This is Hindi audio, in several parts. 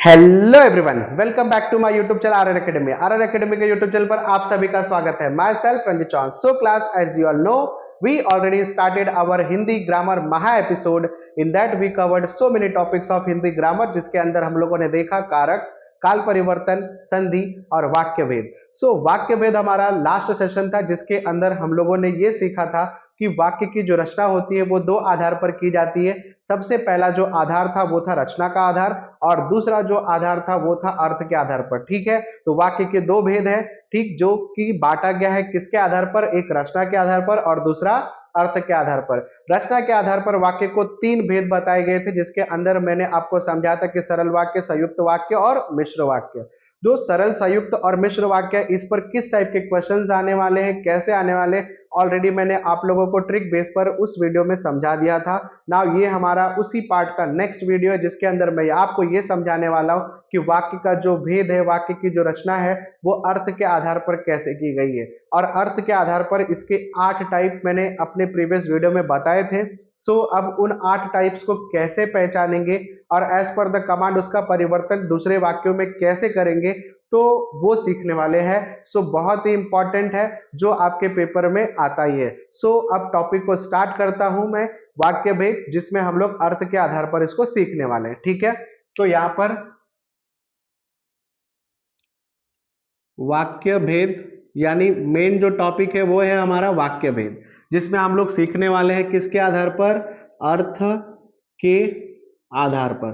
Hello everyone, welcome back to my YouTube channel RR academy. RR academy के यूट्यूब चैनल पर आप सभी का स्वागत है। Myself Ranjit Chauhan. So class, as you all know, we already started our Hindi grammar महा episode. In that we covered so many topics of Hindi grammar, जिसके अंदर हम लोगों ने देखा कारक, काल परिवर्तन, संधि और वाक्य भेद। सो वाक्य भेद हमारा लास्ट सेशन था, जिसके अंदर हम लोगों ने ये सीखा था कि वाक्य की जो रचना होती है वो दो आधार पर की जाती है। सबसे पहला जो आधार था वो था रचना का आधार, और दूसरा जो आधार था वो था अर्थ के आधार पर। ठीक है, तो वाक्य के दो भेद हैं, ठीक, जो कि बांटा गया है किसके आधार पर, एक रचना के आधार पर और दूसरा अर्थ के आधार पर। रचना के आधार पर वाक्य को तीन भेद बताए गए थे, जिसके अंदर मैंने आपको समझाया था कि सरल वाक्य, संयुक्त वाक्य और मिश्र वाक्य। जो सरल, संयुक्त और मिश्र वाक्य, इस पर किस टाइप के क्वेश्चंस आने वाले हैं, कैसे आने वाले, ऑलरेडी मैंने आप लोगों को ट्रिक बेस पर उस वीडियो में समझा दिया था। नाउ ये हमारा उसी पार्ट का नेक्स्ट वीडियो है, जिसके अंदर मैं आपको ये समझाने वाला हूं कि वाक्य का जो भेद है, वाक्य की जो रचना है, वो अर्थ के आधार पर कैसे की गई है। और अर्थ के आधार पर इसके 8 टाइप मैंने अपने प्रीवियस वीडियो में बताए थे। सो अब उन 8 टाइप्स को कैसे पहचानेंगे और एज पर द कमांड उसका परिवर्तन दूसरे वाक्यों में कैसे करेंगे, तो वो सीखने वाले हैं। सो बहुत ही इंपॉर्टेंट है, जो आपके पेपर में आता ही है। सो अब टॉपिक को स्टार्ट करता हूं मैं, वाक्य भेद, जिसमें हम लोग अर्थ के आधार पर इसको सीखने वाले हैं। ठीक है, तो यहां पर वाक्य भेद यानी मेन जो टॉपिक है वो है हमारा वाक्य भेद, जिसमें हम लोग सीखने वाले हैं किसके आधार पर, अर्थ के आधार पर,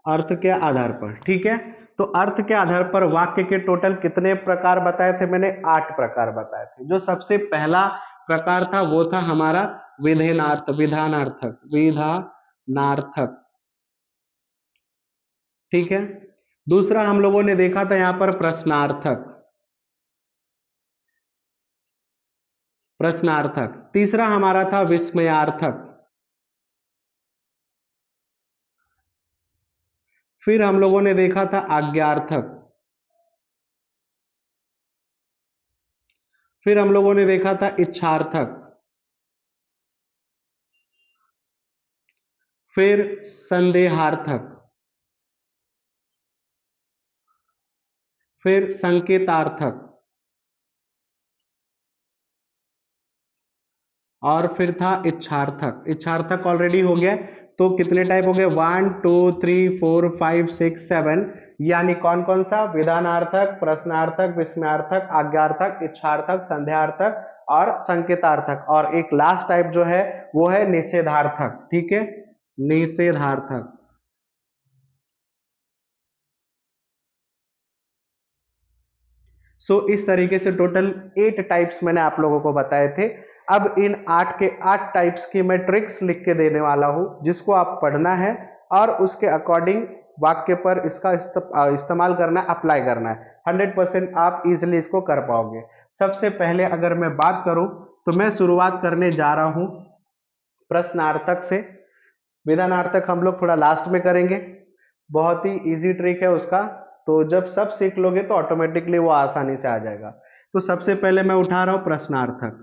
अर्थ के आधार पर। ठीक है, तो अर्थ के आधार पर वाक्य के टोटल कितने प्रकार बताए थे मैंने, 8 प्रकार बताए थे। जो सबसे पहला प्रकार था वो था हमारा विधेनार्थ, विधानार्थक, विधानार्थक। ठीक है, दूसरा हम लोगों ने देखा था यहां पर प्रश्नार्थक, प्रश्नार्थक। तीसरा हमारा था विस्मयार्थक। फिर हम लोगों ने देखा था आज्ञार्थक। फिर हम लोगों ने देखा था इच्छार्थक। फिर संदेहार्थक। फिर संकेतार्थक। और फिर था इच्छार्थक। इच्छार्थक ऑलरेडी हो गया, तो कितने टाइप हो गए, 1 2 3 4 5 6 7। यानी कौन कौन सा, विधानार्थक, प्रश्नार्थक, विस्मयार्थक, आज्ञार्थक, इच्छार्थक, संध्यार्थक और संकेतार्थक। और एक लास्ट टाइप जो है वो है निषेधार्थक। ठीक है, निषेधार्थक। सो इस तरीके से टोटल 8 टाइप्स मैंने आप लोगों को बताए थे। अब इन 8 के 8 टाइप्स की मैं ट्रिक्स लिख के देने वाला हूं, जिसको आप पढ़ना है और उसके अकॉर्डिंग वाक्य पर इसका इस्तेमाल करना है, अप्लाई करना है। 100% आप इजिली इसको कर पाओगे। सबसे पहले अगर मैं बात करूं, तो मैं शुरुआत करने जा रहा हूं प्रश्नार्थक से। विधानार्थक हम लोग थोड़ा लास्ट में करेंगे, बहुत ही इजी ट्रिक है उसका। तो जब सब सीख लोगे तो ऑटोमेटिकली वो आसानी से आ जाएगा। तो सबसे पहले मैं उठा रहा हूं प्रश्नार्थक।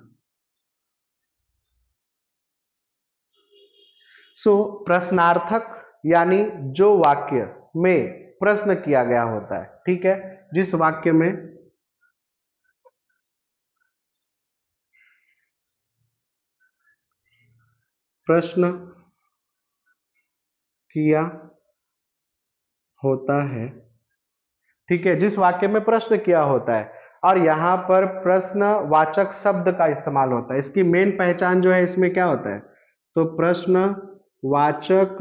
सो प्रश्नार्थक यानी जो वाक्य में प्रश्न किया गया होता है। ठीक है, जिस वाक्य में प्रश्न किया होता है, ठीक है, जिस वाक्य में प्रश्न किया होता है और यहां पर प्रश्नवाचक शब्द का इस्तेमाल होता है। इसकी मेन पहचान जो है इसमें क्या होता है, तो प्रश्नवाचक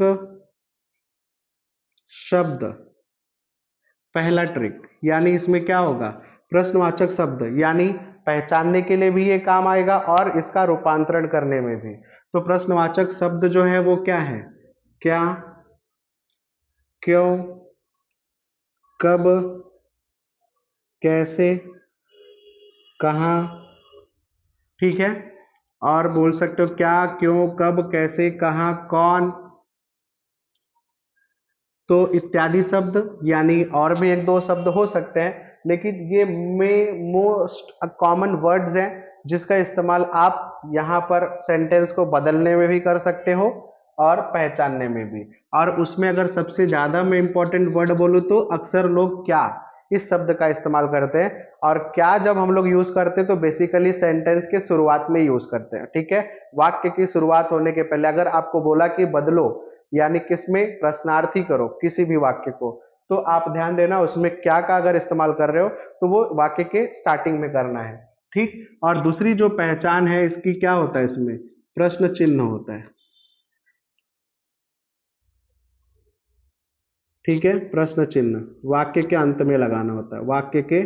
शब्द, पहला ट्रिक। यानी इसमें क्या होगा, प्रश्नवाचक शब्द यानी पहचानने के लिए भी ये काम आएगा और इसका रूपांतरण करने में भी। तो प्रश्नवाचक शब्द जो है वो क्या है, क्या, क्यों, कब, कैसे, कहाँ। ठीक है, और बोल सकते हो क्या, क्यों, कब, कैसे, कहाँ, कौन, तो इत्यादि शब्द। यानी और भी एक दो शब्द हो सकते हैं, लेकिन ये में मोस्ट कॉमन वर्ड्स हैं, जिसका इस्तेमाल आप यहाँ पर सेंटेंस को बदलने में भी कर सकते हो और पहचानने में भी। और उसमें अगर सबसे ज्यादा मैं इंपॉर्टेंट वर्ड बोलूँ तो अक्सर लोग क्या इस शब्द का इस्तेमाल करते हैं। और क्या जब हम लोग यूज करते हैं तो बेसिकली सेंटेंस के शुरुआत में यूज करते हैं, ठीक है। वाक्य की शुरुआत होने के पहले अगर आपको बोला कि बदलो, यानी किसमें, प्रश्नार्थी करो किसी भी वाक्य को, तो आप ध्यान देना उसमें क्या का अगर इस्तेमाल कर रहे हो तो वो वाक्य के स्टार्टिंग में करना है, ठीक। और दूसरी जो पहचान है इसकी क्या होता है, इसमें प्रश्न चिन्ह होता है, ठीक है। प्रश्न चिन्ह वाक्य के अंत में लगाना होता है, वाक्य के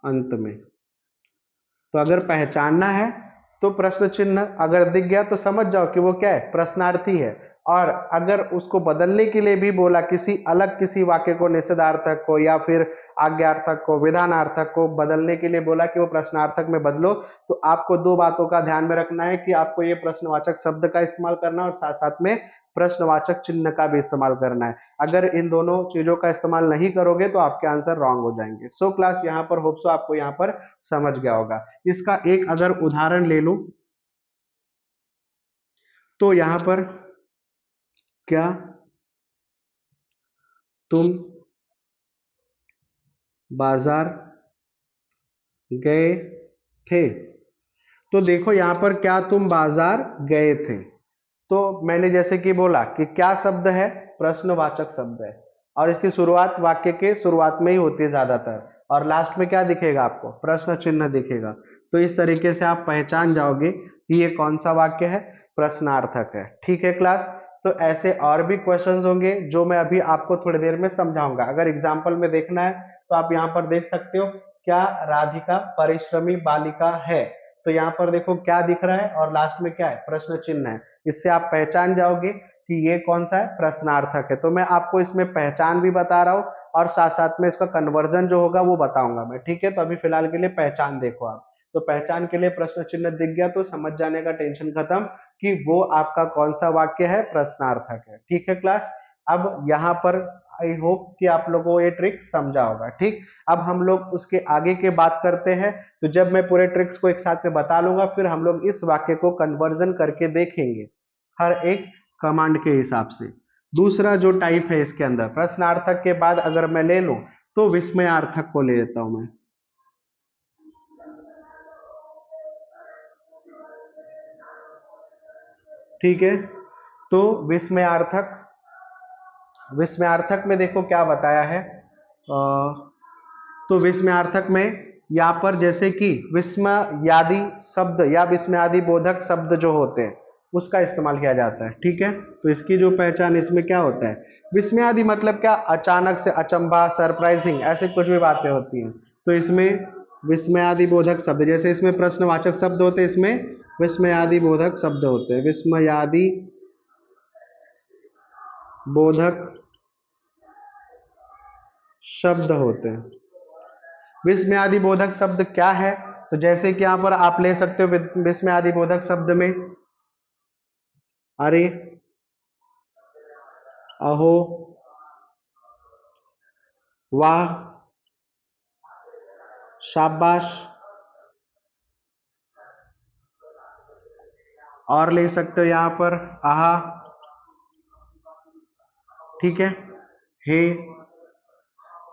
अंत में। तो अगर पहचानना है तो प्रश्न चिन्ह अगर दिख गया तो समझ जाओ कि वो क्या है, प्रश्नार्थी है। और अगर उसको बदलने के लिए भी बोला, किसी अलग किसी वाक्य को, निषेधार्थक को या फिर आज्ञार्थक को, विधानार्थक को बदलने के लिए बोला कि वो प्रश्नार्थक में बदलो, तो आपको दो बातों का ध्यान में रखना है कि आपको ये प्रश्नवाचक शब्द का इस्तेमाल करना है और साथ साथ में प्रश्नवाचक चिन्ह का भी इस्तेमाल करना है। अगर इन दोनों चीजों का इस्तेमाल नहीं करोगे तो आपके आंसर रॉन्ग हो जाएंगे। सो क्लास यहाँ पर होप सो आपको यहाँ पर समझ गया होगा। इसका एक अगर उदाहरण ले लूं तो यहां पर क्या तुम बाजार गए थे, तो देखो यहां पर क्या तुम बाजार गए थे, तो मैंने जैसे कि बोला कि क्या शब्द है, प्रश्नवाचक शब्द है। और इसकी शुरुआत वाक्य के शुरुआत में ही होती है ज्यादातर, और लास्ट में क्या दिखेगा आपको, प्रश्न चिन्ह दिखेगा। तो इस तरीके से आप पहचान जाओगे कि ये कौन सा वाक्य है, प्रश्नार्थक है, ठीक है क्लास। तो ऐसे और भी क्वेश्चंस होंगे जो मैं अभी आपको थोड़ी देर में समझाऊंगा। अगर एग्जाम्पल में देखना है तो आप यहाँ पर देख सकते हो, क्या राधिका परिश्रमी बालिका है, तो यहाँ पर देखो क्या दिख रहा है और लास्ट में क्या है, प्रश्न चिन्ह है। इससे आप पहचान जाओगे कि ये कौन सा है, प्रश्नार्थक है। तो मैं आपको इसमें पहचान भी बता रहा हूँ और साथ साथ में इसका कन्वर्जन जो होगा वो बताऊंगा मैं, ठीक है। तो अभी फिलहाल के लिए पहचान देखो आप। तो पहचान के लिए प्रश्न चिन्ह दिख गया तो समझ जाने का टेंशन खत्म कि वो आपका कौन सा वाक्य है, प्रश्नार्थक है, ठीक है क्लास। अब यहाँ पर आई होप कि आप लोगों को ये ट्रिक समझा होगा, ठीक। अब हम लोग उसके आगे के बात करते हैं। तो जब मैं पूरे ट्रिक्स को एक साथ में बता लूंगा फिर हम लोग इस वाक्य को कन्वर्जन करके देखेंगे हर एक कमांड के हिसाब से। दूसरा जो टाइप है इसके अंदर, प्रश्नार्थक के बाद अगर मैं ले लूं तो विस्मयार्थक को ले लेता हूं मैं, ठीक है। तो विस्मयार्थक, विस्मयार्थक में देखो क्या बताया है। तो विस्मयार्थक में यहाँ पर जैसे कि विस्मयादि शब्द या विस्मयादि बोधक शब्द जो होते हैं उसका इस्तेमाल किया जाता है, ठीक है। तो इसकी जो पहचान इसमें क्या होता है, विस्मयादि मतलब क्या, अचानक से, अचंभा, सरप्राइजिंग, ऐसे कुछ भी बातें होती हैं। तो इसमें विस्मयादि बोधक शब्द, जैसे इसमें प्रश्नवाचक शब्द होते हैं, इसमें विस्मयादि बोधक शब्द होते हैं, विस्मयादि बोधक शब्द होते हैं। विस्मयादि बोधक शब्द क्या है, तो जैसे कि यहां पर आप ले सकते हो विस्मयादि बोधक शब्द में अरे, अहो, वाह, शाबाश, और ले सकते हो यहां पर आहा, ठीक है, हे।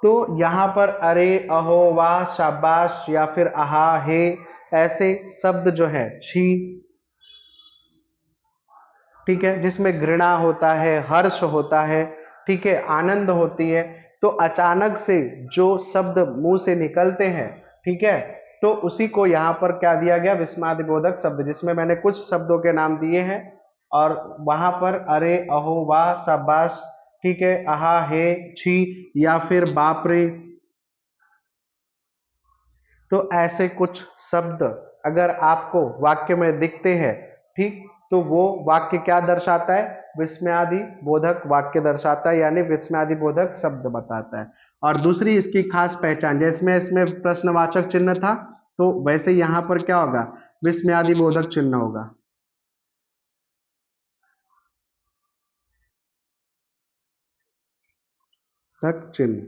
तो यहां पर अरे, अहो, वाह, शाबाश या फिर आहा, हे, ऐसे शब्द जो है, छी, ठीक है, जिसमें घृणा होता है, हर्ष होता है, ठीक है, आनंद होती है। तो अचानक से जो शब्द मुंह से निकलते हैं, ठीक है, तो उसी को यहाँ पर क्या दिया गया, विस्मयादिबोधक शब्द, जिसमें मैंने कुछ शब्दों के नाम दिए हैं। और वहां पर अरे, अहो, वाह, शाबाश, ठीक है, आहा, हे, छी या फिर बाप रे, तो ऐसे कुछ शब्द अगर आपको वाक्य में दिखते हैं, ठीक, तो वो वाक्य क्या दर्शाता है, विस्मयादि बोधक वाक्य दर्शाता है, यानी विस्मयादि बोधक शब्द बताता है। और दूसरी इसकी खास पहचान, जैसे इसमें प्रश्नवाचक चिन्ह था तो वैसे यहां पर क्या होगा, विस्मयादि बोधक चिन्ह होगा, तक चिन्ह,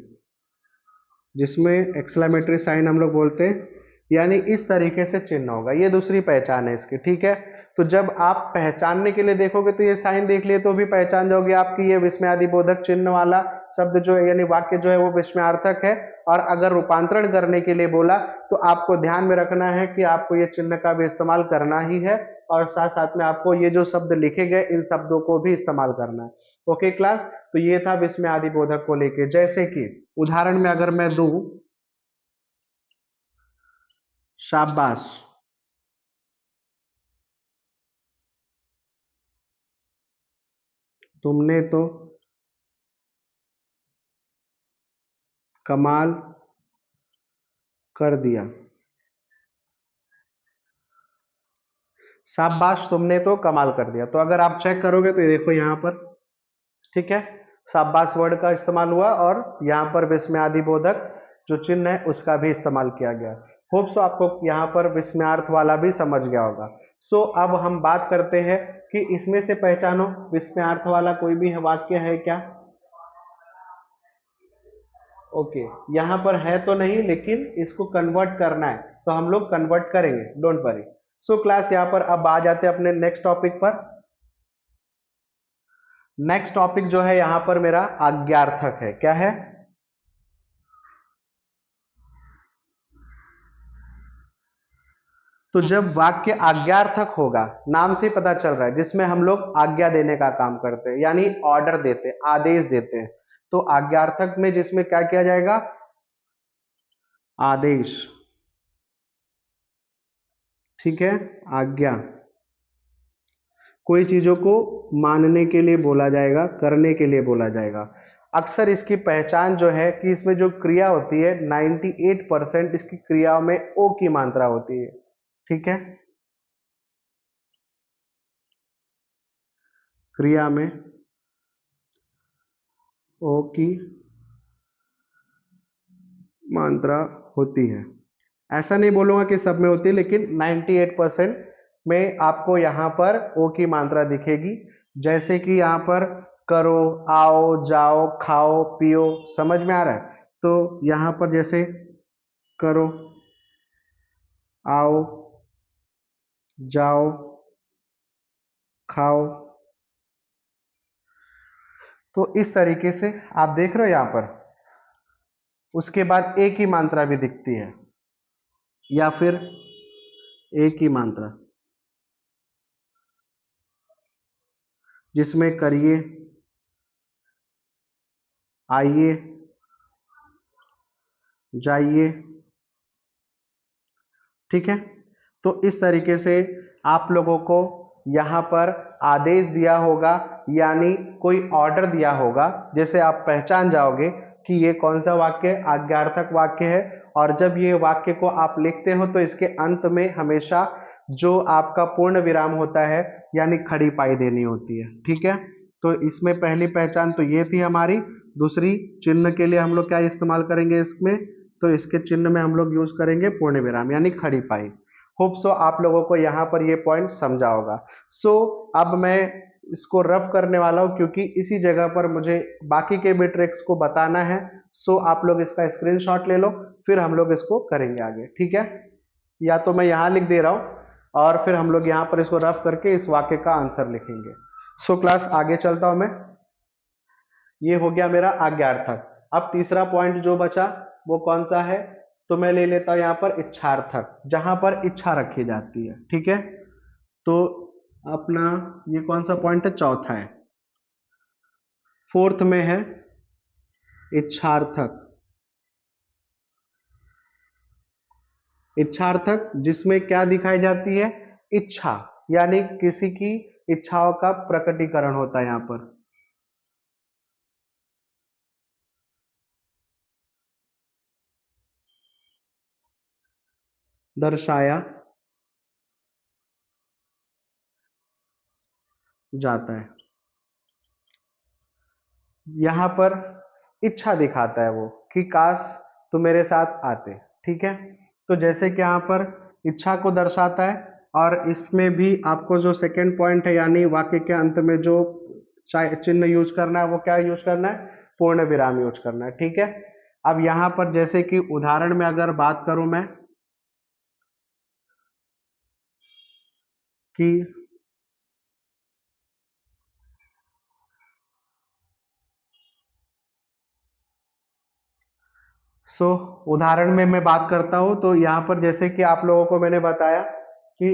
जिसमें एक्सक्लेमेटरी साइन हम लोग बोलते हैं, यानी इस तरीके से चिन्ह होगा, ये दूसरी पहचान है इसकी, ठीक है। तो जब आप पहचानने के लिए देखोगे तो ये साइन देख लिए तो भी पहचान जाओगे आपकी ये विस्मयादि बोधक चिन्ह वाला शब्द जो है यानी वाक्य जो है वो विस्मयार्थक है। और अगर रूपांतरण करने के लिए बोला तो आपको ध्यान में रखना है कि आपको ये चिन्ह का भी इस्तेमाल करना ही है, और साथ साथ में आपको ये जो शब्द लिखे गए इन शब्दों को भी इस्तेमाल करना है। ओके क्लास, तो ये था विस्मयादि बोधक को लेके। जैसे कि उदाहरण में अगर मैं दूं, शाबाश, तुमने तो कमाल कर दिया, शाबाश तुमने तो कमाल कर दिया। तो अगर आप चेक करोगे तो ये देखो यहाँ पर, ठीक है, शाबाश वर्ड का इस्तेमाल हुआ और यहाँ पर विस्मयादि बोधक जो चिन्ह है उसका भी इस्तेमाल किया गया। होप सो आपको यहाँ पर विस्मयार्थ वाला भी समझ गया होगा। सो अब हम बात करते हैं कि इसमें से पहचानो विस्मयार्थ वाला कोई भी वाक्य है क्या। ओके, यहाँ पर है तो नहीं, लेकिन इसको कन्वर्ट करना है तो हम लोग कन्वर्ट करेंगे, डोंट वरी। सो क्लास यहाँ पर अब आ जाते हैं अपने नेक्स्ट टॉपिक पर। नेक्स्ट टॉपिक जो है यहाँ पर मेरा आज्ञार्थक है। क्या है? तो जब वाक्य आज्ञार्थक होगा, नाम से पता चल रहा है, जिसमें हम लोग आज्ञा देने का काम करते हैं यानी ऑर्डर देते हैं, आदेश देते हैं, तो आज्ञार्थक में जिसमें क्या किया जाएगा? आदेश, ठीक है, आज्ञा, कोई चीजों को मानने के लिए बोला जाएगा, करने के लिए बोला जाएगा। अक्सर इसकी पहचान जो है कि इसमें जो क्रिया होती है 98% इसकी क्रियाओं में ओ की मात्रा होती है, ठीक है, क्रिया में ओ की मात्रा होती है। ऐसा नहीं बोलूंगा कि सब में होती है, लेकिन 98% में आपको यहाँ पर ओ की मात्रा दिखेगी। जैसे कि यहाँ पर करो, आओ, जाओ, खाओ, पियो, समझ में आ रहा है? तो यहाँ पर जैसे करो, आओ, जाओ, खाओ, तो इस तरीके से आप देख रहे हो यहाँ पर। उसके बाद ए की मात्रा भी दिखती है, या फिर ए की मात्रा जिसमें करिए, आइए, जाइए, ठीक है। तो इस तरीके से आप लोगों को यहाँ पर आदेश दिया होगा यानी कोई ऑर्डर दिया होगा, जैसे आप पहचान जाओगे कि ये कौन सा वाक्य आज्ञार्थक वाक्य है। और जब ये वाक्य को आप लिखते हो तो इसके अंत में हमेशा जो आपका पूर्ण विराम होता है यानी खड़ी पाई देनी होती है, ठीक है। तो इसमें पहली पहचान तो ये थी हमारी। दूसरी, चिन्ह के लिए हम लोग क्या इस्तेमाल करेंगे इसमें? तो इसके चिन्ह में हम लोग यूज करेंगे पूर्ण विराम यानी खड़ी पाई। होप सो आप लोगों को यहाँ पर ये पॉइंट समझा होगा। सो अब मैं इसको रफ करने वाला हूँ क्योंकि इसी जगह पर मुझे बाकी के भी ट्रिक्स को बताना है। सो आप लोग इसका स्क्रीनशॉट ले लो, फिर हम लोग इसको करेंगे आगे, ठीक है। या तो मैं यहाँ लिख दे रहा हूँ और फिर हम लोग यहाँ पर इसको रफ करके इस वाक्य का आंसर लिखेंगे। सो क्लास आगे चलता हूँ मैं। ये हो गया मेरा आज्ञार्थक। अब तीसरा पॉइंट जो बचा वो कौन सा है? तो मैं ले लेता हूं यहाँ पर इच्छार्थक, जहां पर इच्छा रखी जाती है, ठीक है। तो अपना ये कौन सा पॉइंट है? चौथा है। फोर्थ में है इच्छार्थक। इच्छार्थक जिसमें क्या दिखाई जाती है? इच्छा, यानी किसी की इच्छाओं का प्रकटीकरण होता है, यहाँ पर दर्शाया जाता है। यहाँ पर इच्छा दिखाता है वो कि काश तुम मेरे साथ आते, ठीक है। तो जैसे कि यहाँ पर इच्छा को दर्शाता है, और इसमें भी आपको जो सेकंड पॉइंट है यानी वाक्य के अंत में जो चिन्ह यूज करना है वो क्या यूज करना है? पूर्ण विराम यूज करना है, ठीक है। अब यहाँ पर जैसे कि उदाहरण में अगर बात करूं मैं, कि उदाहरण में मैं बात करता हूं तो यहाँ पर जैसे कि आप लोगों को मैंने बताया कि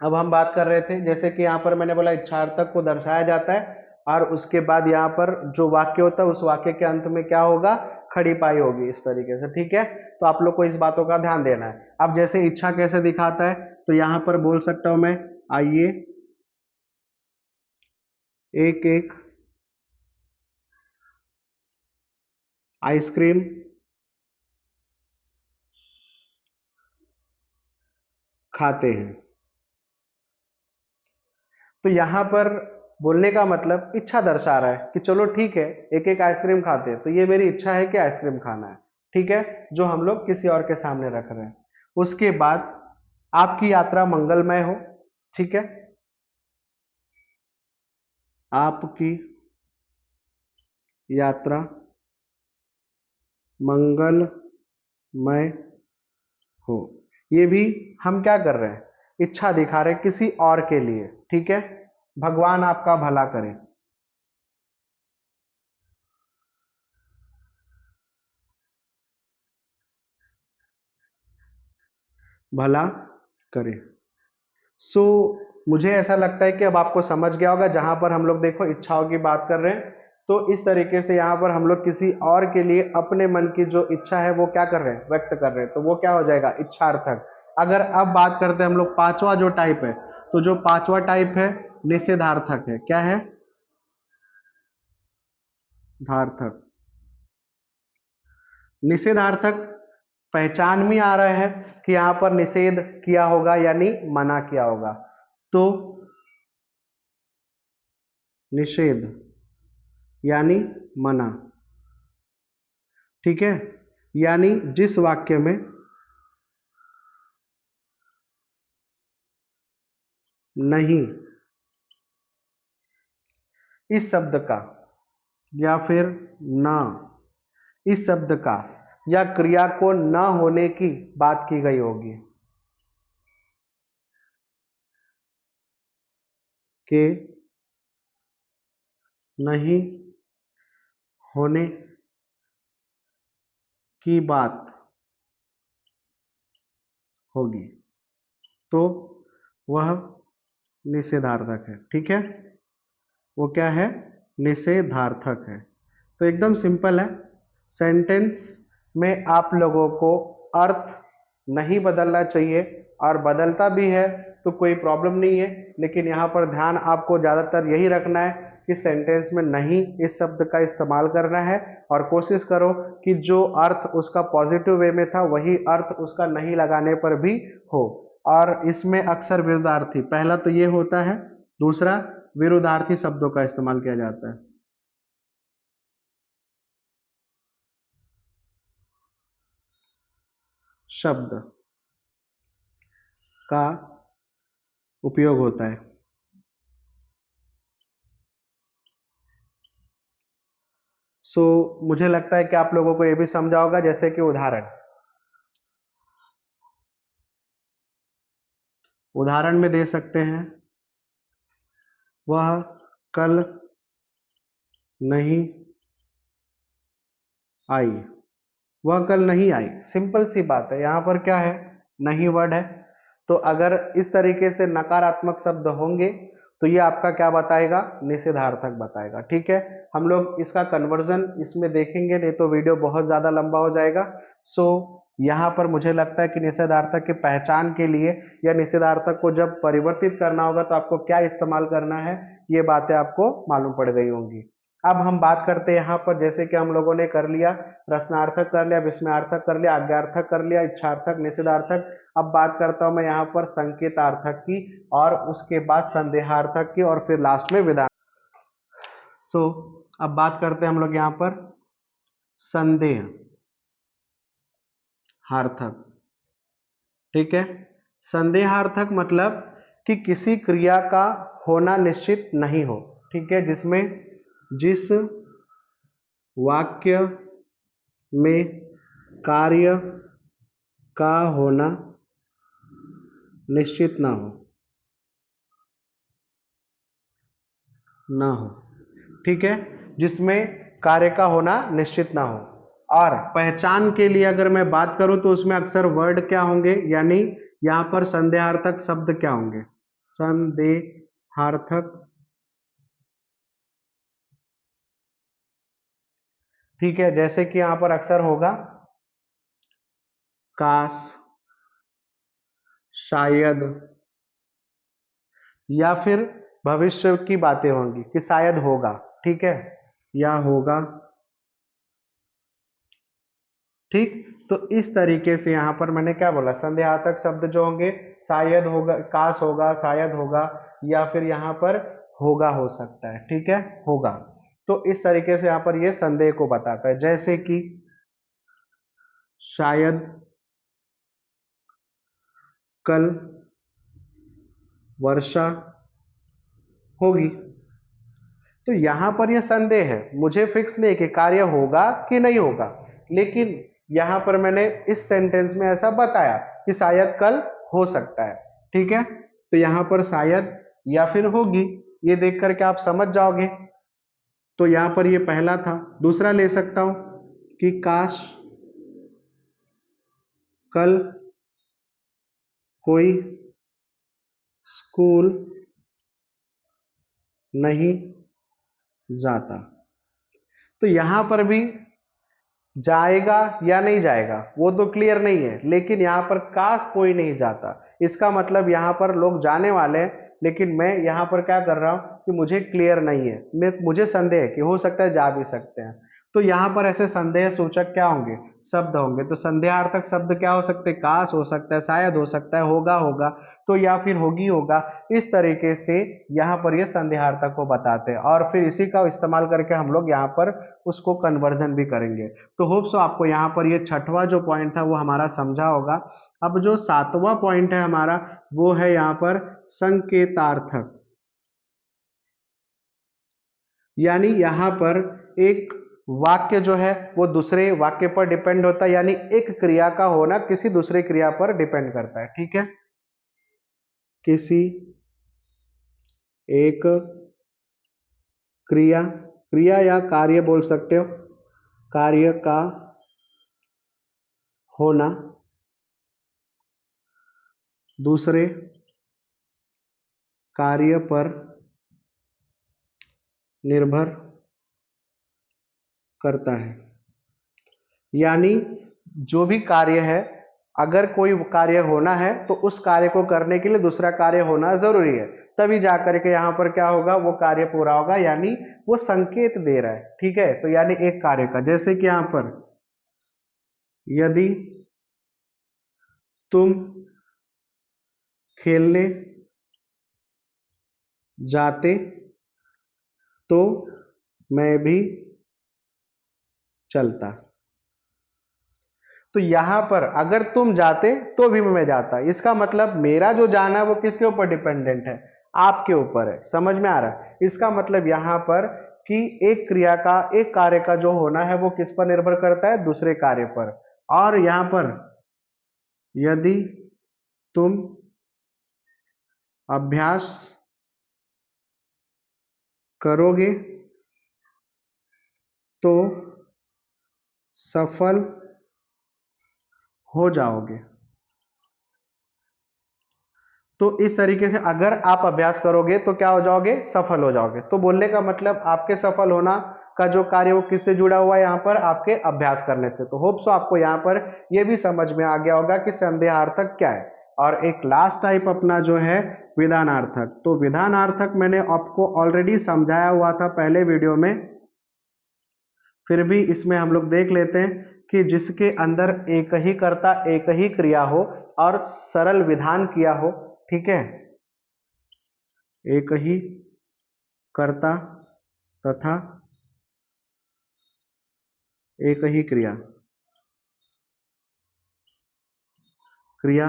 अब हम बात कर रहे थे जैसे कि यहाँ पर मैंने बोला इच्छार्थक को दर्शाया जाता है और उसके बाद यहाँ पर जो वाक्य होता है उस वाक्य के अंत में क्या होगा, खड़ी पाई होगी, इस तरीके से। ठीक है, तो आप लोग को इस बातों का ध्यान देना है। अब जैसे इच्छा कैसे दिखाता है, तो यहाँ पर बोल सकता हूं मैं, आइए एक एक आइसक्रीम खाते हैं। तो यहाँ पर बोलने का मतलब इच्छा दर्शा रहा है कि चलो ठीक है, एक एक आइसक्रीम खाते हैं, तो ये मेरी इच्छा है कि आइसक्रीम खाना है। ठीक है, जो हम लोग किसी और के सामने रख रहे हैं। उसके बाद आपकी यात्रा मंगलमय हो। ठीक है, आपकी यात्रा मंगलमय हो। ये भी हम क्या कर रहे हैं, इच्छा दिखा रहे हैं किसी और के लिए। ठीक है, भगवान आपका भला करे, भला करे। सो मुझे ऐसा लगता है कि अब आपको समझ गया होगा, जहां पर हम लोग देखो इच्छाओं की बात कर रहे हैं, तो इस तरीके से यहाँ पर हम लोग किसी और के लिए अपने मन की जो इच्छा है वो क्या कर रहे हैं, व्यक्त कर रहे हैं, तो वो क्या हो जाएगा, इच्छार्थक। अगर अब बात करते हैं हम लोग पांचवा जो टाइप है, तो जो पांचवा टाइप है निषेधार्थक है। क्या है, धार्थक। निषेधार्थक पहचान में आ रहा है कि यहां पर निषेध किया होगा यानी मना किया होगा, तो निषेध यानी मना। ठीक है, यानी जिस वाक्य में नहीं इस शब्द का या फिर ना इस शब्द का या क्रिया को न होने की बात की गई होगी, के नहीं होने की बात होगी, तो वह निषेधार्थक है। ठीक है, वो क्या है, निषेधार्थक है। तो एकदम सिंपल है, सेंटेंस में आप लोगों को अर्थ नहीं बदलना चाहिए, और बदलता भी है तो कोई प्रॉब्लम नहीं है, लेकिन यहाँ पर ध्यान आपको ज़्यादातर यही रखना है कि सेंटेंस में नहीं इस शब्द का इस्तेमाल करना है, और कोशिश करो कि जो अर्थ उसका पॉजिटिव वे में था वही अर्थ उसका नहीं लगाने पर भी हो। और इसमें अक्सर विरुद्धार्थी, पहला तो ये होता है, दूसरा विरुद्धार्थी शब्दों का इस्तेमाल किया जाता है। शब्द का उपयोग होता है। मुझे लगता है कि आप लोगों को यह भी समझा होगा, जैसे कि उदाहरण उदाहरण में दे सकते हैं, वह कल नहीं आई। वह कल नहीं आई, सिंपल सी बात है, यहाँ पर क्या है, नहीं वर्ड है। तो अगर इस तरीके से नकारात्मक शब्द होंगे तो ये आपका क्या बताएगा, निषेधार्थक बताएगा। ठीक है, हम लोग इसका कन्वर्जन इसमें देखेंगे, नहीं तो वीडियो बहुत ज्यादा लंबा हो जाएगा। सो यहाँ पर मुझे लगता है कि निषेधार्थक की पहचान के लिए या निषेधार्थक को जब परिवर्तित करना होगा तो आपको क्या इस्तेमाल करना है, ये बातें आपको मालूम पड़ गई होंगी। अब हम बात करते हैं यहाँ पर, जैसे कि हम लोगों ने कर लिया प्रश्नार्थक, कर लिया विस्मयार्थक, कर लिया आज्ञार्थक, कर लिया इच्छार्थक, निषेधार्थक। अब बात करता हूं मैं यहाँ पर संकेतार्थक की, और उसके बाद संदेहार्थक की, और फिर लास्ट में विधान। सो अब बात करते हैं हम लोग यहाँ पर संदेह हार्थक। ठीक है, संदेहार्थक मतलब कि किसी क्रिया का होना निश्चित नहीं हो। ठीक है, जिसमें जिस वाक्य में कार्य का होना निश्चित ना हो, ठीक है, जिसमें कार्य का होना निश्चित ना हो। और पहचान के लिए अगर मैं बात करूं तो उसमें अक्सर वर्ड क्या होंगे, यानी यहां पर संदेहार्थक शब्द क्या होंगे, संदेहार्थक, ठीक है, जैसे कि यहां पर अक्सर होगा काश, शायद, या फिर भविष्य की बातें होंगी कि शायद होगा, ठीक है, या होगा, ठीक। तो इस तरीके से यहां पर मैंने क्या बोला, संदेहार्थक शब्द जो होंगे, शायद होगा, काश होगा, शायद होगा, या फिर यहां पर होगा हो सकता है, ठीक है, होगा। तो इस तरीके से यहां पर ये संदेह को बताता है, जैसे कि शायद कल वर्षा होगी। तो यहां पर यह संदेह है, मुझे फिक्स नहीं कि कार्य होगा कि नहीं होगा, लेकिन यहां पर मैंने इस सेंटेंस में ऐसा बताया कि शायद कल हो सकता है, ठीक है। तो यहां पर शायद या फिर होगी, ये देख करके आप समझ जाओगे। तो यहां पर ये पहला था। दूसरा ले सकता हूं कि काश कल कोई स्कूल नहीं जाता। तो यहां पर भी जाएगा या नहीं जाएगा वो तो क्लियर नहीं है, लेकिन यहाँ पर काश कोई नहीं जाता, इसका मतलब यहाँ पर लोग जाने वाले हैं, लेकिन मैं यहाँ पर क्या कर रहा हूँ कि मुझे क्लियर नहीं है, मुझे संदेह है कि हो सकता है जा भी सकते हैं। तो यहाँ पर ऐसे संदेह सूचक क्या होंगे, शब्द होंगे। तो संदेहार्थक शब्द क्या हो सकते हैं, काश हो सकता है, शायद हो सकता है, होगा होगा, तो या फिर होगी होगा। इस तरीके से यहाँ पर ये संदेहार्थक को बताते हैं, और फिर इसी का इस्तेमाल करके हम लोग यहाँ पर उसको कन्वर्जन भी करेंगे। तो होप सो आपको यहाँ पर ये छठवां जो पॉइंट था वो हमारा समझा होगा। अब जो सातवां पॉइंट है हमारा, वो है यहाँ पर संकेतार्थक, यानी यहाँ पर एक वाक्य जो है वो दूसरे वाक्य पर डिपेंड होता है, यानी एक क्रिया का होना किसी दूसरे क्रिया पर डिपेंड करता है, ठीक है। किसी एक क्रिया, क्रिया या कार्य बोल सकते हो, कार्य का होना दूसरे कार्य पर निर्भर करता है। यानी जो भी कार्य है, अगर कोई कार्य होना है तो उस कार्य को करने के लिए दूसरा कार्य होना जरूरी है, तभी जाकर के यहाँ पर क्या होगा, वो कार्य पूरा होगा, यानी वो संकेत दे रहा है, ठीक है। तो यानी एक कार्य का, जैसे कि यहाँ पर यदि तुम खेलने जाते तो मैं भी चलता। तो यहां पर अगर तुम जाते तो भी मैं जाता, इसका मतलब मेरा जो जाना है वो किसके ऊपर डिपेंडेंट है, आपके ऊपर है। समझ में आ रहा है? इसका मतलब यहां पर कि एक क्रिया का, एक कार्य का जो होना है वो किस पर निर्भर करता है, दूसरे कार्य पर। और यहां पर यदि तुम अभ्यास करोगे तो सफल हो जाओगे। तो इस तरीके से अगर आप अभ्यास करोगे तो क्या हो जाओगे, सफल हो जाओगे। तो बोलने का मतलब आपके सफल होना का जो कार्य वो किससे जुड़ा हुआ है, यहाँ पर आपके अभ्यास करने से। तो होप सो आपको यहाँ पर ये भी समझ में आ गया होगा कि संदेहार्थक क्या है। और एक लास्ट टाइप अपना जो है विधानार्थक। तो विधानार्थक मैंने आपको ऑलरेडी समझाया हुआ था पहले वीडियो में, फिर भी इसमें हम लोग देख लेते हैं कि जिसके अंदर एक ही कर्ता, एक ही क्रिया हो और सरल विधान किया हो, ठीक है, एक ही कर्ता तथा एक ही क्रिया क्रिया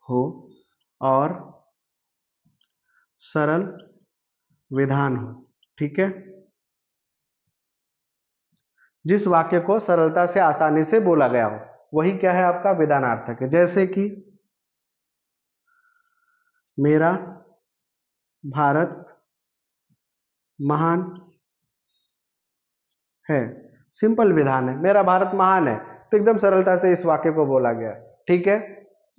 हो और सरल विधान हो, ठीक है। जिस वाक्य को सरलता से, आसानी से बोला गया हो, वही क्या है, आपका विधानार्थक है। जैसे कि मेरा भारत महान है। सिंपल विधान है, मेरा भारत महान है, तो एकदम सरलता से इस वाक्य को बोला गया। ठीक है।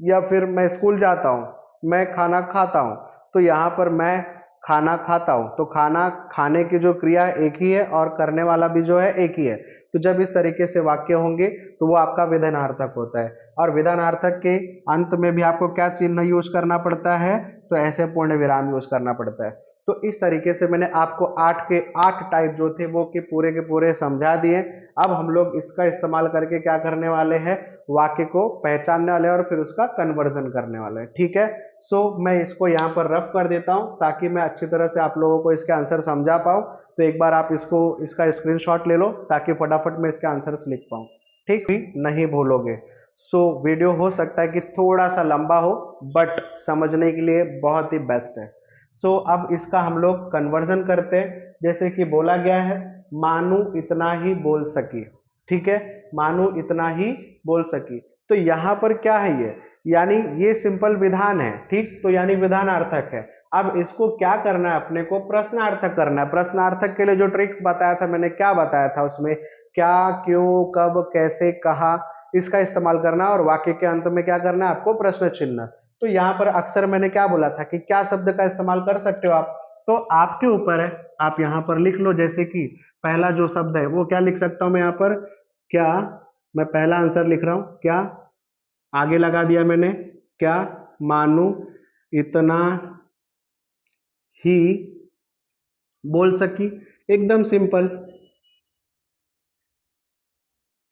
या फिर मैं स्कूल जाता हूँ, मैं खाना खाता हूँ, तो यहाँ पर मैं खाना खाता हूँ, तो खाना खाने की जो क्रिया एक ही है और करने वाला भी जो है एक ही है। तो जब इस तरीके से वाक्य होंगे तो वो आपका विधानार्थक होता है। और विधानार्थक के अंत में भी आपको क्या चिन्ह यूज करना पड़ता है, तो ऐसे पूर्ण विराम यूज करना पड़ता है। तो इस तरीके से मैंने आपको 8 टाइप जो थे वो के पूरे समझा दिए। अब हम लोग इसका इस्तेमाल करके क्या करने वाले हैं, वाक्य को पहचानने वाले हैं और फिर उसका कन्वर्जन करने वाले हैं। ठीक है। सो मैं इसको यहाँ पर रफ कर देता हूँ ताकि मैं अच्छी तरह से आप लोगों को इसके आंसर समझा पाऊँ। तो एक बार आप इसका स्क्रीनशॉट ले लो ताकि फटाफट मैं इसके आंसर्स लिख पाऊँ। ठीक भी नहीं भूलोगे। सो वीडियो हो सकता है कि थोड़ा सा लंबा हो, बट समझने के लिए बहुत ही बेस्ट है। सो अब इसका हम लोग कन्वर्जन करते हैं। जैसे कि बोला गया है, मानू इतना ही बोल सकी। ठीक है। मानू इतना ही बोल सकी, तो यहां पर क्या है ये, यानी ये सिंपल विधान है। ठीक, तो यानी विधानार्थक है। अब इसको क्या करना है, अपने को प्रश्नार्थक करना है। प्रश्नार्थक के लिए जो ट्रिक्स बताया था मैंने, क्या बताया था उसमें, क्या, क्यों, कब, कैसे, कहा, इसका इस्तेमाल करना और वाक्य के अंत में क्या करना है आपको, प्रश्न चिन्ह। तो यहाँ पर अक्सर मैंने क्या बोला था कि क्या शब्द का इस्तेमाल कर सकते हो आप, तो आपके ऊपर है। आप यहाँ पर लिख लो, जैसे कि पहला जो शब्द है वो क्या लिख सकता हूं मैं यहाँ पर, क्या। मैं पहला आंसर लिख रहा हूं, क्या, आगे लगा दिया मैंने, क्या मानू इतना ही बोल सकी। एकदम सिंपल।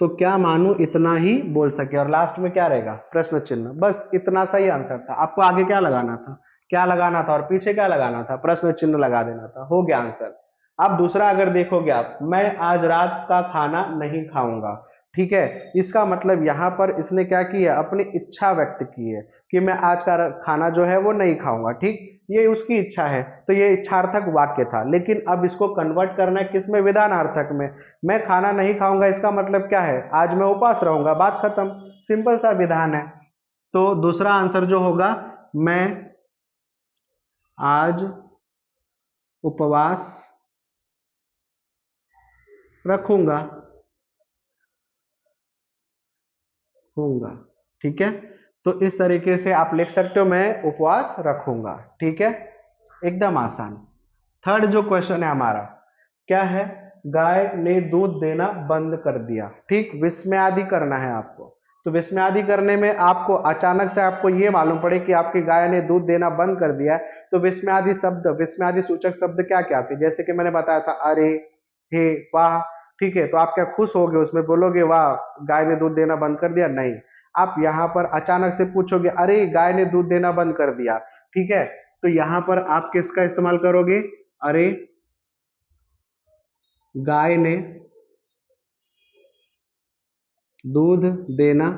तो क्या मानू इतना ही बोल सके, और लास्ट में क्या रहेगा, प्रश्न चिन्ह। बस इतना सा ही आंसर था। आपको आगे क्या लगाना था, क्या लगाना था और पीछे क्या लगाना था, प्रश्न चिन्ह लगा देना था, हो गया आंसर। अब दूसरा अगर देखोगे आप, मैं आज रात का खाना नहीं खाऊंगा। ठीक है। इसका मतलब यहां पर इसने क्या किया, अपनी इच्छा व्यक्त की है कि मैं आज का खाना जो है वो नहीं खाऊंगा। ठीक, ये उसकी इच्छा है, तो ये इच्छार्थक वाक्य था। लेकिन अब इसको कन्वर्ट करना है किसमें, विधानार्थक में। मैं खाना नहीं खाऊंगा, इसका मतलब क्या है, आज मैं उपवास रहूंगा, बात खत्म। सिंपल सा विधान है। तो दूसरा आंसर जो होगा, मैं आज उपवास रखूंगा, होऊंगा। ठीक है। तो इस तरीके से आप लिख सकते हो, मैं उपवास रखूंगा। ठीक है, एकदम आसान। थर्ड जो क्वेश्चन है हमारा, क्या है, गाय ने दूध देना बंद कर दिया। ठीक, विस्मय आदि करना है आपको। तो विस्मय आदि करने में आपको अचानक से आपको ये मालूम पड़े कि आपकी गाय ने दूध देना बंद कर दिया है, तो विस्मय आदि शब्द, विस्मय आदि सूचक शब्द क्या क्या थे, जैसे कि मैंने बताया था, अरे, हे, वाह। ठीक है, तो आप क्या खुश होगे, उसमें बोलोगे वाह गाय ने दूध देना बंद कर दिया, नहीं। आप यहाँ पर अचानक से पूछोगे, अरे गाय ने दूध देना बंद कर दिया। ठीक है, तो यहाँ पर आप किसका इस्तेमाल करोगे, अरे गाय ने दूध देना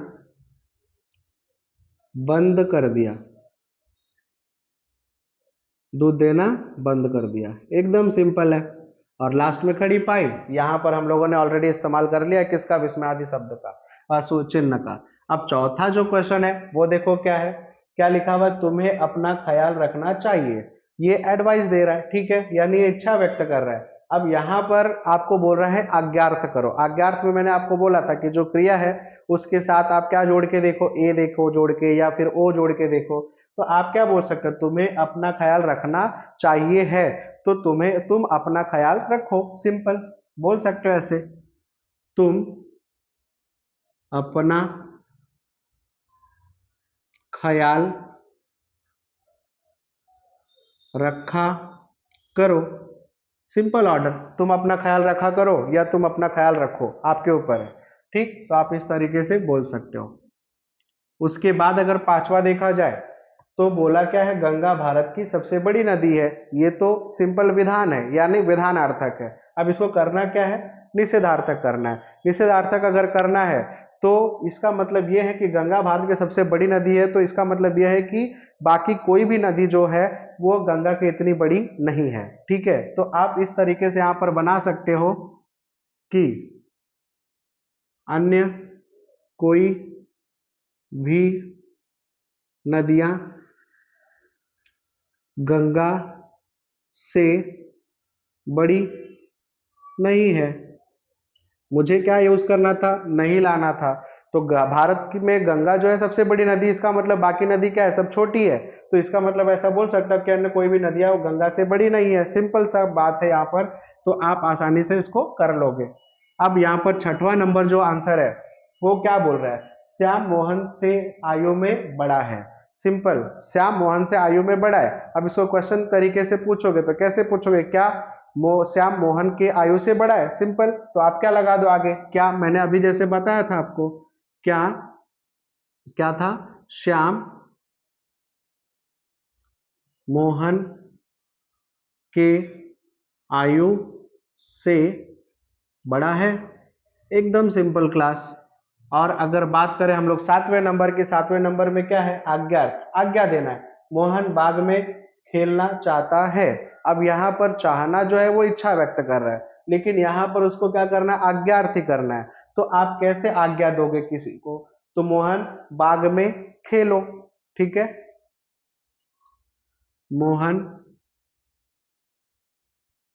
बंद कर दिया, दूध देना बंद कर दिया। एकदम सिंपल है। और लास्ट में खड़ी पाई, यहां पर हम लोगों ने ऑलरेडी इस्तेमाल कर लिया किसका, विस्मयादि शब्द का, चिन्ह का। अब चौथा जो क्वेश्चन है वो देखो क्या है, क्या लिखा हुआ है, तुम्हें अपना ख्याल रखना चाहिए। ये एडवाइस दे रहा है। ठीक है, यानी ये इच्छा व्यक्त कर रहा है। अब यहाँ पर आपको बोल रहा है आज्ञार्थ करो। आज्ञार्थ में मैंने आपको बोला था कि जो क्रिया है उसके साथ आप क्या जोड़ के देखो, ए देखो जोड़ के, या फिर ओ जोड़ के देखो। तो आप क्या बोल सकते हो, तुम्हें अपना ख्याल रखना चाहिए है, तो तुम अपना ख्याल रखो, सिंपल बोल सकते हो ऐसे, तुम अपना ख्याल रखा करो। सिंपल ऑर्डर, तुम अपना ख्याल रखा करो या तुम अपना ख्याल रखो, आपके ऊपर है। ठीक, तो आप इस तरीके से बोल सकते हो। उसके बाद अगर पांचवा देखा जाए, तो बोला क्या है, गंगा भारत की सबसे बड़ी नदी है। ये तो सिंपल विधान है, यानी विधानार्थक है। अब इसको करना क्या है, निषेधार्थक करना है। निषेधार्थक अगर करना है तो इसका मतलब यह है कि गंगा भारत की सबसे बड़ी नदी है, तो इसका मतलब यह है कि बाकी कोई भी नदी जो है वो गंगा की इतनी बड़ी नहीं है। ठीक है, तो आप इस तरीके से यहां पर बना सकते हो कि अन्य कोई भी नदियां गंगा से बड़ी नहीं है। मुझे क्या यूज करना था, नहीं लाना था। तो में गंगा जो है सबसे बड़ी नदी, इसका मतलब बाकी नदी क्या है, सब छोटी है। तो इसका मतलब ऐसा बोल सकता हूं कि अन्य कोई भी नदी है वो गंगा से बड़ी नहीं है। सिंपल सा बात है यहाँ पर। तो आप आसानी से इसको कर लोगे। अब यहाँ पर छठवां नंबर जो आंसर है वो क्या बोल रहा है, श्याम मोहन से आयु में बड़ा है। सिंपल, श्याम मोहन से आयु में बड़ा है। अब इसको क्वेश्चन तरीके से पूछोगे तो कैसे पूछोगे, क्या श्याम मोहन के आयु से बड़ा है। सिंपल, तो आप क्या लगा दो आगे, क्या मैंने अभी जैसे बताया था आपको, क्या क्या था, श्याम मोहन के आयु से बड़ा है। एकदम सिंपल क्लास। और अगर बात करें हम लोग सातवें नंबर की, सातवें नंबर में क्या है, आज्ञा, आज्ञा देना है। मोहन बाग में खेलना चाहता है। अब यहाँ पर चाहना जो है वो इच्छा व्यक्त कर रहा है, लेकिन यहाँ पर उसको क्या करना है, आज्ञार्थी करना है। तो आप कैसे आज्ञा दोगे किसी को, तो मोहन बाग में खेलो, ठीक है, मोहन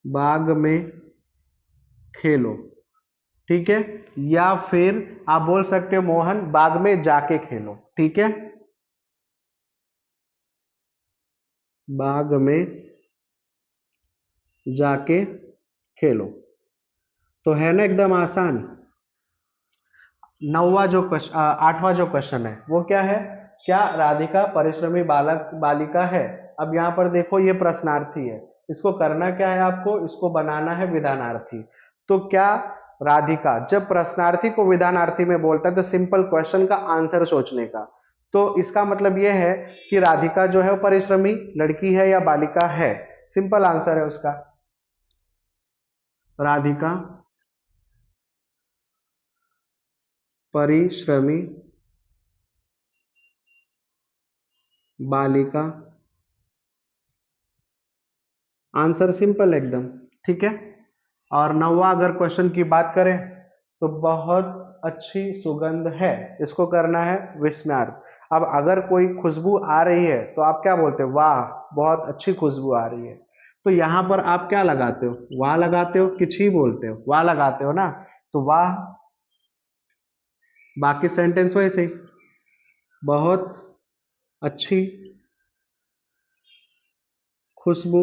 बाग में खेलो, ठीक है। या फिर आप बोल सकते हो मोहन बाग में जाके खेलो, ठीक है, बाग में जाके खेलो। तो है ना एकदम आसान। आठवां जो क्वेश्चन है वो क्या है, क्या राधिका परिश्रमी बालक बालिका है। अब यहाँ पर देखो ये प्रश्नार्थी है, इसको करना क्या है, आपको इसको बनाना है विधानार्थी। तो क्या राधिका, जब प्रश्नार्थी को विधानार्थी में बोलता है तो सिंपल क्वेश्चन का आंसर सोचने का। तो इसका मतलब यह है कि राधिका जो है वो परिश्रमी लड़की है या बालिका है। सिंपल आंसर है उसका, राधिका परिश्रमी बालिका। आंसर सिंपल एकदम, ठीक है। और नौवा अगर क्वेश्चन की बात करें तो बहुत अच्छी सुगंध है, इसको करना है विस्मयार्थ। अब अगर कोई खुशबू आ रही है तो आप क्या बोलते हो, वाह बहुत अच्छी खुशबू आ रही है। तो यहाँ पर आप क्या लगाते हो, वाह लगाते हो कि छी बोलते हो, वाह लगाते हो ना। तो वाह, बाकी सेंटेंस वैसे ही, बहुत अच्छी खुशबू,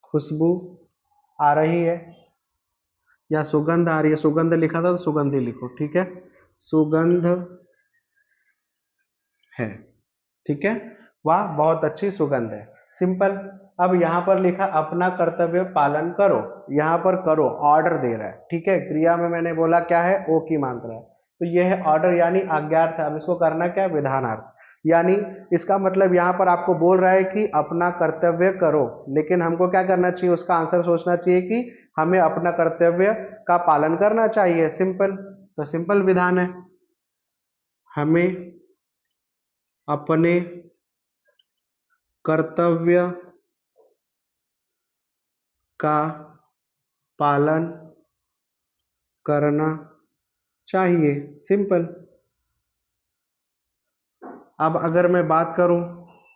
खुशबू आ रही है, या सुगंध आ रही है, सुगंध लिखा था तो सुगंध ही लिखो, ठीक है, सुगंध है, ठीक है। वाह बहुत अच्छी सुगंध है, सिंपल। अब यहाँ पर लिखा अपना कर्तव्य पालन करो, यहाँ पर करो ऑर्डर दे रहा है, ठीक है। क्रिया में मैंने बोला क्या है, ओ की मात्रा है, तो यह है ऑर्डर यानी आज्ञार्थ है। अब इसको करना क्या है, विधानार्थ। यानी इसका मतलब यहाँ पर आपको बोल रहा है कि अपना कर्तव्य करो, लेकिन हमको क्या करना चाहिए, उसका आंसर सोचना चाहिए कि हमें अपना कर्तव्य का पालन करना चाहिए, सिंपल। तो सिंपल विधान है, हमें अपने कर्तव्य का पालन करना चाहिए, सिंपल। अब अगर मैं बात करूं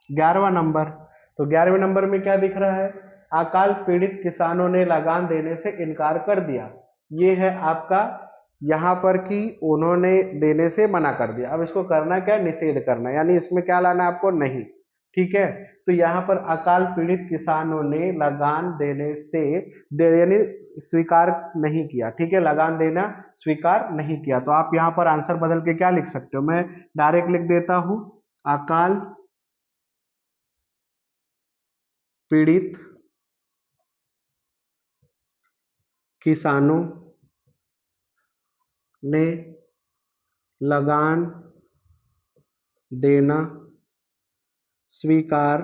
11वां नंबर, तो 11वें नंबर में क्या दिख रहा है, अकाल पीड़ित किसानों ने लगान देने से इनकार कर दिया। ये है आपका यहाँ पर कि उन्होंने देने से मना कर दिया। अब इसको करना क्या है, निषेध करना, यानी इसमें क्या लाना है आपको, नहीं, ठीक है। तो यहाँ पर अकाल पीड़ित किसानों ने लगान देने से यानी स्वीकार नहीं किया, ठीक है, लगान देना स्वीकार नहीं किया। तो आप यहाँ पर आंसर बदल के क्या लिख सकते हो, मैं डायरेक्ट लिख देता हूं, अकाल पीड़ित किसानों ने लगान देना स्वीकार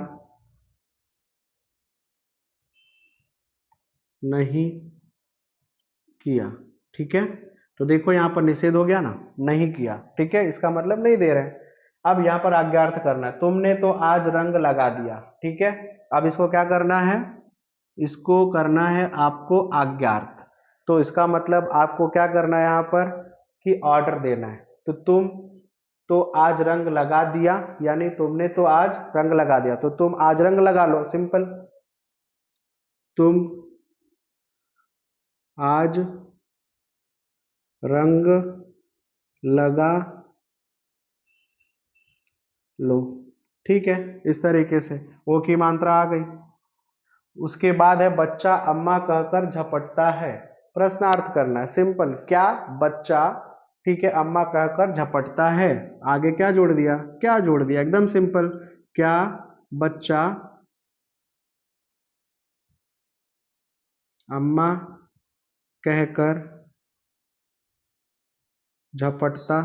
नहीं किया, ठीक है। तो देखो यहाँ पर निषेध हो गया ना, नहीं किया, ठीक है, इसका मतलब नहीं दे रहे हैं। अब यहाँ पर आज्ञार्थ करना है, तुमने तो आज रंग लगा दिया, ठीक है। अब इसको क्या करना है, इसको करना है आपको आज्ञार्थ। तो इसका मतलब आपको क्या करना है यहाँ पर कि ऑर्डर देना है। तो तो आज रंग लगा दिया, यानी तुमने तो आज रंग लगा दिया, तो तुम आज रंग लगा लो, सिंपल। तुम आज रंग लगा लो, ठीक है। इस तरीके से ओ की मात्रा आ गई। उसके बाद है बच्चा अम्मा कहकर झपटता है। प्रश्नार्थ करना है, सिंपल। क्या बच्चा, ठीक है, अम्मा कहकर झपटता है, आगे क्या जोड़ दिया, क्या जोड़ दिया, एकदम सिंपल। क्या बच्चा अम्मा कहकर झपटता,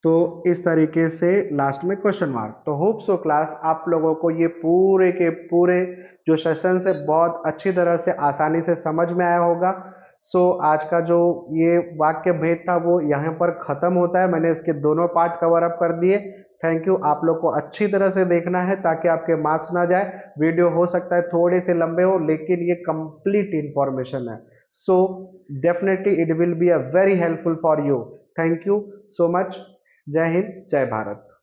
तो इस तरीके से लास्ट में क्वेश्चन मार्क। तो होप सो क्लास आप लोगों को ये पूरे के पूरे जो सेशन है बहुत अच्छी तरह से आसानी से समझ में आया होगा। सो आज का जो ये वाक्य भेद था वो यहाँ पर खत्म होता है। मैंने इसके दोनों पार्ट कवर अप कर दिए। Thank you. आप लोग को अच्छी तरह से देखना है ताकि आपके मार्क्स ना जाए। वीडियो हो सकता है थोड़े से लंबे हो, लेकिन ये कंप्लीट इंफॉर्मेशन है। So definitely it will be a very helpful for you. Thank you so much. जय हिंद, जय भारत।